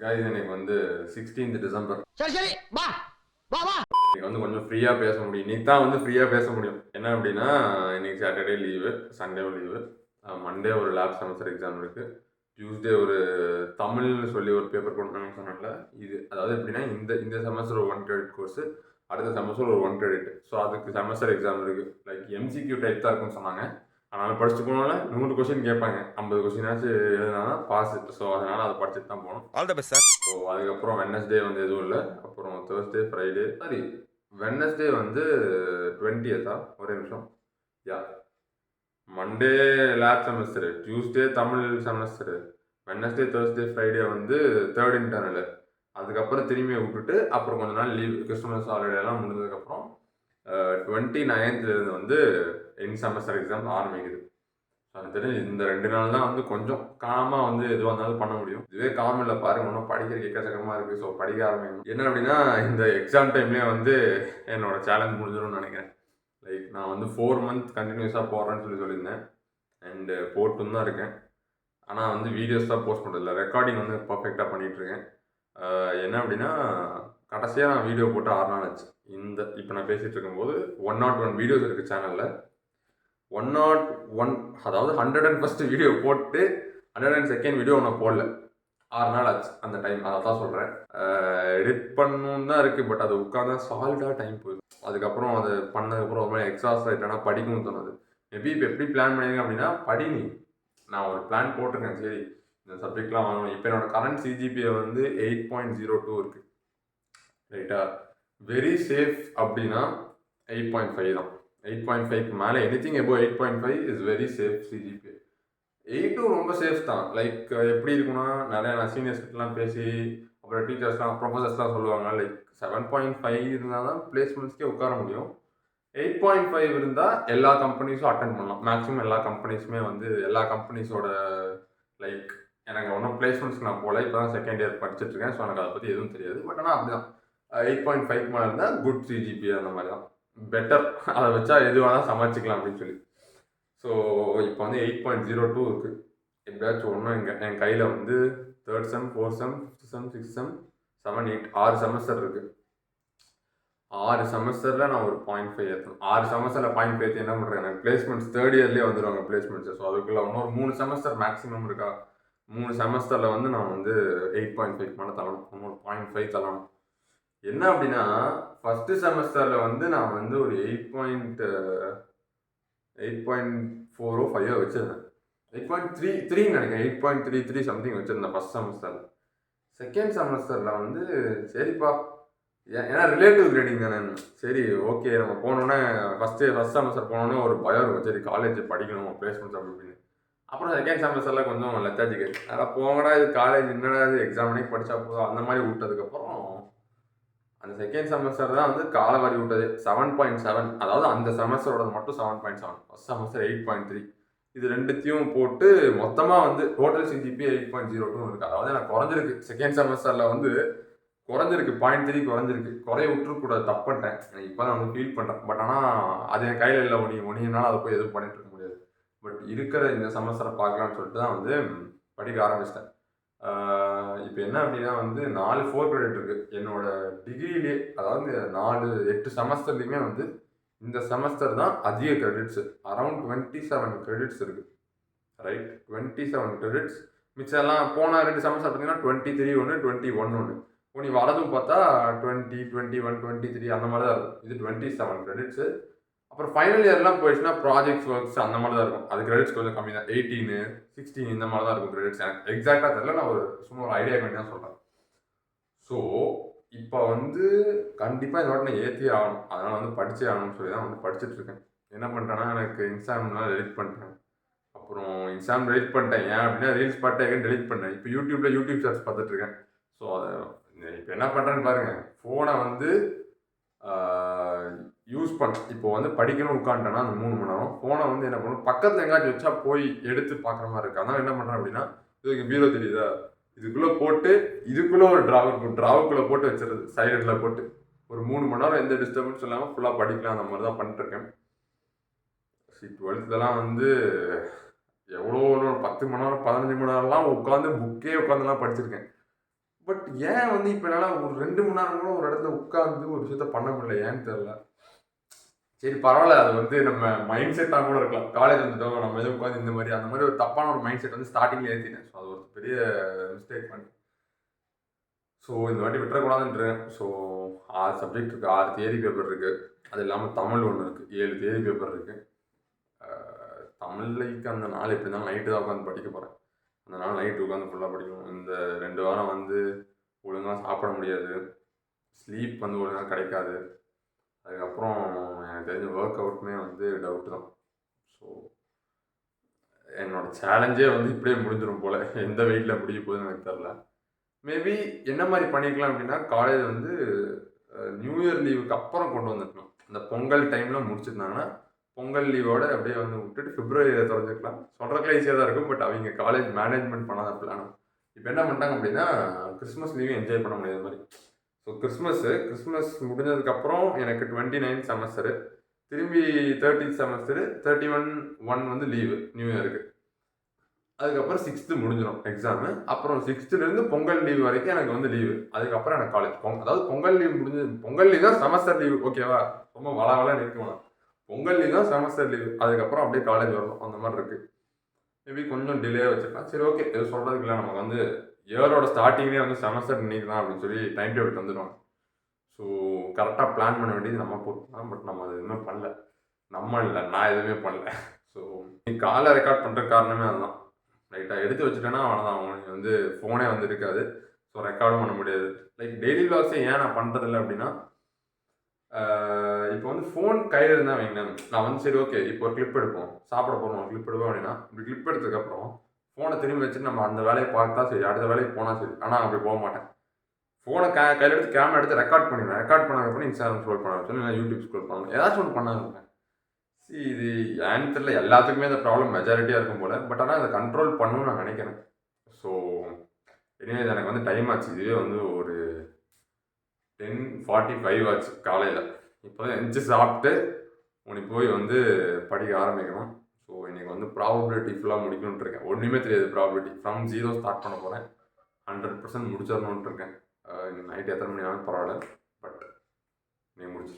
Guys எனக்கு வந்து 16th December சரி சரி வா வா வா இன்னைக்கு வந்து கொஞ்சம் ஃப்ரீயாக பேச முடியும். இன்னைக்கு தான் வந்து ஃப்ரீயாக பேச முடியும். என்ன அப்படின்னா, இன்னைக்கு சாட்டர்டே லீவு, சண்டேவும் லீவு, மண்டே ஒரு லேப் செமஸ்டர் எக்ஸாம் இருக்கு, டியூஸ்டே ஒரு தமிழ்னு சொல்லி ஒரு பேப்பர் கொடுத்தாங்கன்னு சொன்னால இது அதாவது எப்படின்னா இந்த இந்த செமஸ்டர் ஒரு 1 கிரெடிட் கோர்ஸ், அடுத்த செமஸ்டர் ஒரு 1 கிரெடிட். ஸோ அதுக்கு செமஸ்டர் எக்ஸாம் இருக்கு. லைக் எம்சிக்யூ டைப் தான் இருக்குன்னு சொன்னாங்க. அதனால படிச்சுட்டு போனால 100 கொஸ்டின் கேட்பாங்க, 50 கொஸ்டினாச்சும் எழுதினா தான் பாஸ். ஸோ அதனால அதை படிச்சுட்டு தான் போகணும். All the best sir. So அதுக்கப்புறம் வெட்னஸ்டே வந்து எதுவும் இல்லை. அப்புறம் தேர்ஸ்டே ஃப்ரைடே சாரி வெட்னஸ்டே வந்து 20th ஒரே நிமிஷம் யா Monday lab semester, Tuesday Tamil semester, Wednesday Thursday Friday வந்து தேர்ட் இன்டர்னல். அதுக்கப்புறம் திரும்பி விட்டுட்டு அப்புறம் கொஞ்ச நாள் லீவ், கிறிஸ்துமஸ் ஹாலிடே எல்லாம் முடிஞ்சதுக்கப்புறம் 29th வந்து என் செமஸ்டர் எக்ஸாம் ஆரம்பிக்குது. அது தெரிஞ்சு இந்த 2 நாள் தான் வந்து கொஞ்சம் காமாக வந்து எதுவாக இருந்தாலும் பண்ண முடியும். இதுவே காம் இல்லை பாருங்க, ஒன்றும் படிக்கிற எக்கச்சக்கமாக இருக்குது. ஸோ படிக்க ஆரம்பிக்கணும். என்ன அப்படின்னா, இந்த எக்ஸாம் டைம்லேயே வந்து என்னோட சேலஞ்ச் முடிஞ்சிடும்னு நினைக்கிறேன். லைக் நான் வந்து 4 மந்த் கண்டினியூஸாக போடுறேன்னு சொல்லியிருந்தேன். அண்டு போட்டும் தான் இருக்கேன். ஆனால் வந்து வீடியோஸ் தான் போஸ்ட் பண்ணுறதில்ல, ரெக்கார்டிங் வந்து பர்ஃபெக்டாக பண்ணிகிட்ருக்கேன். என்ன அப்படின்னா, கடைசியாக நான் வீடியோ போட்டு 6 நாள் ஆச்சு. இப்போ நான் பேசிகிட்டு இருக்கும்போது 101 வீடியோஸ் இருக்குது சேனலில். 101 அதாவது 101st வீடியோ போட்டு 102nd வீடியோ ஒன்று போடல. 6 நாள் ஆச்சு அந்த டைம். அதை தான் சொல்கிறேன். எடிட் பண்ணணும் தான் இருக்குது, பட் அது உட்காந்தா சாலிடாக டைம் போயிடும். அதுக்கப்புறம் அது பண்ணதுக்கப்புறம் ஒரு மாதிரி எக்ஸாஸ்ட் ஆகிட்டேன்னா படிக்கணும்னு தோணுது. மேபி இப்போ எப்படி பிளான் பண்ணிங்க அப்படின்னா, படிங்க. நான் ஒரு பிளான் போட்டிருக்கேன், சரி இந்த சப்ஜெக்ட்லாம் வாங்கணும். இப்போ என்னோட கரண்ட் சிஜிபிஏ வந்து 8.02 இருக்குது, ரைட்டா? வெரி சேஃப் அப்படின்னா 8.5 தான். 8.5க்கு மேலே anything above 8.5 is very safe CGPA. 8ம் ரொம்ப சேஃப் தான். லைக் எப்படி இருக்குன்னா, நிறையா நான் சீனியர்ஸ்கிட்டலாம் பேசி அப்புறம் டீச்சர்ஸ்லாம் ப்ரொஃபஸர்ஸ்லாம் சொல்லுவாங்க, லைக் 7.5 இருந்தால் தான் பிளேஸ்மெண்ட்ஸ்க்கே உட்கார முடியும். 8.5 இருந்தால் எல்லா கம்பெனிஸும் அட்டன் பண்ணலாம். மேக்ஸிமம் எல்லா கம்பெனிஸுமே வந்து எல்லா கம்பெனிஸோட லைக் எனக்கு ஒன்றும் பிளேஸ்மெண்ட்ஸ்க்கு நான் போகல, இப்போ தான் செகண்ட் இயர் படிச்சுட்ருக்கேன். ஸோ எனக்கு அதை பற்றி எதுவும் தெரியாது. பட் ஆனால் அப்படி தான் 8.5 மேலே இருந்தால் குட் சிஜிபிஏ அந்த மாதிரி தான் பெட்டர். அதை வச்சா எது வேணால் சமாளிச்சிக்கலாம் அப்படின்னு சொல்லி. ஸோ இப்போ வந்து 8.02 இருக்குது. எப்படியாச்சும் ஒன்றும் என் கையில் வந்து 3rd செம், 4th செம், 5th செம், 6th செம், 7, 8 6 செமஸ்டர் இருக்குது. 6 செமஸ்டரில் நான் ஒரு 0.5 ஏற்றணும். 6 செமஸ்டரில் 0.5 ஏற்றி என்ன பண்ணுறேன், எனக்கு பிளேஸ்மெண்ட்ஸ் தேர்ட் இயர்லேயே வந்துடுவாங்க பிளேஸ்மெண்ட்ஸு. ஸோ அதுக்குள்ளே இன்னொரு 3 செமஸ்டர் மேக்ஸிமம் இருக்கா. 3 செமஸ்டரில் வந்து நான் வந்து 8.5 மேலே தள்ளணும், இன்னொரு 0.5 தள்ளணும். என்ன அப்படின்னா, ஃபஸ்ட்டு செமஸ்டரில் வந்து நான் வந்து ஒரு 8.4 5 வச்சுருந்தேன். 8.33 நினைக்கிறேன், 8.33 சம்திங் வச்சுருந்தேன் ஃபஸ்ட் செமஸ்டரில். செகண்ட் செமஸ்டரில் வந்து சரிப்பா, ஏன்னா ரிலேட்டிவ் கிரேடிங் தானே, சரி ஓகே நம்ம போனோன்னே ஃபஸ்ட் செமஸ்டர் போனோன்னே ஒரு பயம் இருக்கும், சரி காலேஜ் படிக்கணும் பிளேஸ்மெண்ட்ஸ் அப்படி இப்படின்னு. அப்புறம் செகண்ட் செமஸ்டரில் கொஞ்சம் லெத்தாஜிக்கு அதெல்லாம் போங்கடா, இது காலேஜ் என்னடா இது எக்ஸாம் படித்தா போதும் அந்த மாதிரி விட்டதுக்கப்புறம் அந்த செகண்ட் செமஸ்டர் தான் வந்து காலவாரி விட்டது. 7.7, அதாவது அந்த செமஸ்டரோட மட்டும் 7.7, ஃபஸ்ட் செமஸ்டர் 8.3. இது ரெண்டுத்தையும் போட்டு மொத்தமாக வந்து டோட்டல் சிஜிபிஏ 8.02 இருக்குது. அதாவது எனக்கு குறைஞ்சிருக்கு செகண்ட் செமஸ்டரில் வந்து குறைஞ்சிருக்கு, 0.3 குறைஞ்சிருக்கு. குறைய விட்டுருக்கூடாது, தப்பு பண்ணிட்டேன். எனக்கு இப்போ தான் வந்து ஃபீல் பண்ணுறேன். பட் ஆனால் அது என் கையில் இல்லை. ஒனியனால அதை போய் எதுவும் பண்ணிட்டு இருக்க முடியாது. பட் இருக்கிற இந்த செமஸ்டரை பார்க்கலான்னு சொல்லிட்டு தான் வந்து படிக்க ஆரம்பிச்சிட்டேன். இப்போ என்ன அப்படின்னா வந்து 4 4 கிரெடிட் இருக்குது என்னோட டிகிரியிலே. அதாவது 8 செமஸ்டர்லேயுமே வந்து இந்த செமஸ்டர் தான் அதிக கிரெடிட்ஸு. அரௌண்ட் 27 கிரெடிட்ஸ் இருக்குது, ரைட்? 27 கிரெடிட்ஸ். மிச்சம் எல்லாம் போன 2 செமஸ்டர் பார்த்தீங்கன்னா 23 ஒன்று, 21 ஒன்று. நீ வரதும் பார்த்தா 20, 21, 23 அந்த மாதிரி தான் இருக்கும். இது 27 கிரெடிட்ஸு. அப்புறம் ஃபைனல் இயர்லாம் போயிடுச்சுன்னா ப்ராஜெக்ட்ஸ் ஒர்க்ஸ் அந்த மாதிரி தான் இருக்கும். அது கிரெடிட்ஸ் கொஞ்சம் கம்மி தான், 18, 16 இந்த மாதிரி தான் இருக்கும் கிரெடிட்ஸ். எனக்கு எக்ஸாக்டாக தெரியல, நான் சும்மா ஒரு ஐடியா பண்ணி தான் சொல்கிறேன். ஸோ இப்போ வந்து கண்டிப்பாக இந்த வாட்டி நான் ஏற்றியே ஆகணும். அதனால் வந்து படித்தே ஆகணும்னு சொல்லி தான் வந்து படிச்சுட்ருக்கேன். என்ன பண்ணுறேன்னா, எனக்கு இன்ஸ்டாகிராம்லாம் டெலிட் பண்ணிட்டேன். அப்புறம் இன்ஸ்டாகிராம் டெலிட் பண்ணிட்டேன். ஏன் அப்படின்னா ரீல்ஸ் பார்த்தேன், டெலிட் பண்ணேன். இப்போ யூடியூப் சர்ச் பார்த்துட்ருக்கேன். ஸோ அதை இப்போ என்ன பண்ணுறேன்னு பாருங்கள். ஃபோனை வந்து யூஸ் இப்போ வந்து படிக்கணும்னு உட்காந்துட்டேன்னா அந்த 3 மணி நேரம் ஃபோனை வந்து என்ன பண்ணணும், பக்கத்தில் எங்கேயாச்சும் வச்சா போய் எடுத்து பார்க்குற மாதிரி இருக்குது. அதனால் என்ன பண்ணுறேன் அப்படின்னா, இதுக்கு பீரோ தெரியுதா, இதுக்குள்ளே போட்டு இதுக்குள்ளே ஒரு ட்ராவுக்குள்ளே போட்டு வச்சுருது, சைலண்டில் போட்டு ஒரு 3 மணி நேரம் எந்த டிஸ்டர்பன்ஸ் இல்லாமல் ஃபுல்லாக படிக்கலாம். அந்த மாதிரி தான் பண்ணிட்டுருக்கேன். 12th வந்து எவ்வளோ 10 மணி நேரம் 15 மணி நேரம்லாம் உட்காந்துலாம் படிச்சிருக்கேன். பட் ஏன் வந்து இப்போ என்னால் ஒரு 2 மணி நேரம் கூட ஒரு இடத்துல உட்காந்து ஒரு விஷயத்த பண்ண முடியல, ஏன்னு தெரில. சரி பரவாயில்ல, அது வந்து நம்ம மைண்ட் செட்டாக கூட இருக்கலாம். காலேஜ் வந்துட்டோம், நம்ம எதுவும் உட்காந்து இந்த மாதிரி அந்த மாதிரி ஒரு தப்பான ஒரு மைண்ட் செட் வந்து ஸ்டார்டிங்கில் ஏற்றிட்டேன். ஸோ அது ஒரு பெரிய மிஸ்டேக் பண்ணேன். ஸோ இந்த வாட்டி விட்டுறக்கூடாதுன்றேன். ஸோ 6 சப்ஜெக்ட் இருக்குது, 6 தியரி பேப்பர் இருக்குது. அது இல்லாமல் தமிழ் ஒன்று இருக்குது, 7 தியரி பேப்பர் இருக்குது. தமிழ்லைக்கு அந்த நாள் எப்படி இருந்தாலும் நைட்டு தான் உட்காந்து படிக்க போகிறேன். அந்த நாள் நைட்டு உட்காந்து ஃபுல்லாக படிக்கணும். இந்த 2 வாரம் வந்து ஒழுங்காக சாப்பிட முடியாது, ஸ்லீப் வந்து ஒழுங்காக கிடைக்காது. அதுக்கப்புறம் எனக்கு தெரிஞ்ச ஒர்க் அவுட்டுமே வந்து டவுட்டு தான். ஸோ என்னோடய சேலஞ்சே வந்து இப்படியே முடிஞ்சிடும் போல். எந்த வெயிட்டில் முடிய போகுதுன்னு எனக்கு தெரில. மேபி என்ன மாதிரி பண்ணிக்கலாம் அப்படின்னா, காலேஜ் வந்து நியூ இயர் லீவுக்கு அப்புறம் கொண்டு வந்துருக்கணும். இந்த பொங்கல் டைமில் முடிச்சிருந்தாங்கன்னா பொங்கல் லீவோட அப்படியே வந்து விட்டுட்டு பிப்ரவரியில் திறந்துக்கலாம். சொல்கிறதுக்குலாம் ஈஸியாக தான் இருக்கும், பட் அவங்க காலேஜ் மேனேஜ்மெண்ட் பண்ணாத பிளான். இப்போ என்ன பண்ணிட்டாங்க அப்படின்னா, கிறிஸ்மஸ் லீவும் என்ஜாய் பண்ண முடியாத மாதிரி. ஸோ கிறிஸ்மஸ் முடிஞ்சதுக்கப்புறம் எனக்கு 29 செமஸ்டரு, திரும்பி 30 செமஸ்டரு, 31 வந்து லீவு நியூ இயருக்கு. அதுக்கப்புறம் 6th முடிஞ்சிடும் எக்ஸாமு. அப்புறம் 6th பொங்கல் லீவ் வரைக்கும் எனக்கு வந்து லீவு. அதுக்கப்புறம் எனக்கு காலேஜ். அதாவது பொங்கல் லீவ் முடிஞ்சு, பொங்கல் லீவ் தான் செமஸ்டர் லீவு, ஓகேவா? ரொம்ப வளவலன்னு இருக்குவேன். பொங்கல் லீவ் தான் செமஸ்டர் லீவு. அதுக்கப்புறம் அப்படியே காலேஜ் வரணும், அந்த மாதிரி இருக்குது. மேபி கொஞ்சம் டிலே வச்சுக்கலாம். சரி ஓகே, எதுவும் சொல்கிறதுக்கு இல்லை. நமக்கு வந்து இயரோட ஸ்டார்டிங்லேயே வந்து செமஸ்டர் இன்னைக்கு தான் அப்படின்னு சொல்லி டைம் டேபிள் தந்துடுவாங்க. ஸோ கரெக்டாக பிளான் பண்ண வேண்டியது நம்ம போட்டுக்கலாம். பட் நம்ம அது எதுவுமே பண்ணல. நம்ம இல்லை, நான் எதுவுமே பண்ணல. ஸோ நீ காலை ரெக்கார்ட் பண்ணுற காரணமே அதுதான். ரைட்டாக எடுத்து வச்சுட்டேன்னா அவ்வளோதான், அவனுக்கு வந்து ஃபோனே வந்து இருக்காது. ஸோ ரெக்கார்டும் பண்ண முடியாது. லைக் டெய்லி விளாக்ஸே ஏன் நான் பண்ணுறதில்ல அப்படின்னா, இப்போ வந்து ஃபோன் கையில் இருந்தால் வைங்களேன், நான் வந்து சரி ஓகே இப்போ ஒரு கிளிப் எடுப்போம், சாப்பிட போகணும், ஒரு கிளிப் எடுப்போம் அப்படின்னா, இப்படி கிளிப் எடுத்ததுக்கப்புறம் ஃபோனை திரும்பி வச்சுட்டு நம்ம அந்த வேலையை பார்த்தா சரி, அடுத்த வேலைக்கு போனால் சரி. ஆனால் அப்படி போக மாட்டேன். ஃபோனை கையில் எடுத்து கேமரா எடுத்து ரெக்கார்ட் பண்ணிடுவேன். ரெக்கார்ட் பண்ணதுக்கப்புறம் இன்ஸ்டாகிராம் ஸ்க்ரோல் பண்ண சொல்லி நான் யூடியூப் ஸ்க்ரோல் பண்ணணும், ஏதாச்சும் ஒன்று பண்ண இருப்பேன். இது ஏன்னு தெரியல, எல்லாத்துக்குமே இந்த ப்ராப்ளம் மெஜாரிட்டியாக இருக்கும் போல். பட் ஆனால் அதை கண்ட்ரோல் பண்ணணும்னு நான் நினைக்கிறேன். ஸோ எனிவேஸ் எனக்கு வந்து டைம் ஆச்சு. இதுவே வந்து ஒரு 10:45 ஆச்சு காலையில். இப்போ தான் எந்திச்சு சாப்பிட்டு உனக்கு போய் வந்து படிக்க ஆரம்பிக்கணும். ஸோ இன்றைக்கி வந்து ப்ராபபிலிட்டி ஃபுல்லாக முடிக்கணுன்ட்டு இருக்கேன். ஒன்றுமே தெரியாது ப்ராபபிலிட்டி. ஃப்ரம் 0 ஸ்டார்ட் பண்ண போகிறேன். 100% முடிச்சிடணுன்ட்டு இருக்கேன். இன்னைக்கு நைட்டு எத்தனை மணி ஆனாலும் பரவாயில்ல, பட் நீ முடிச்சிடும்.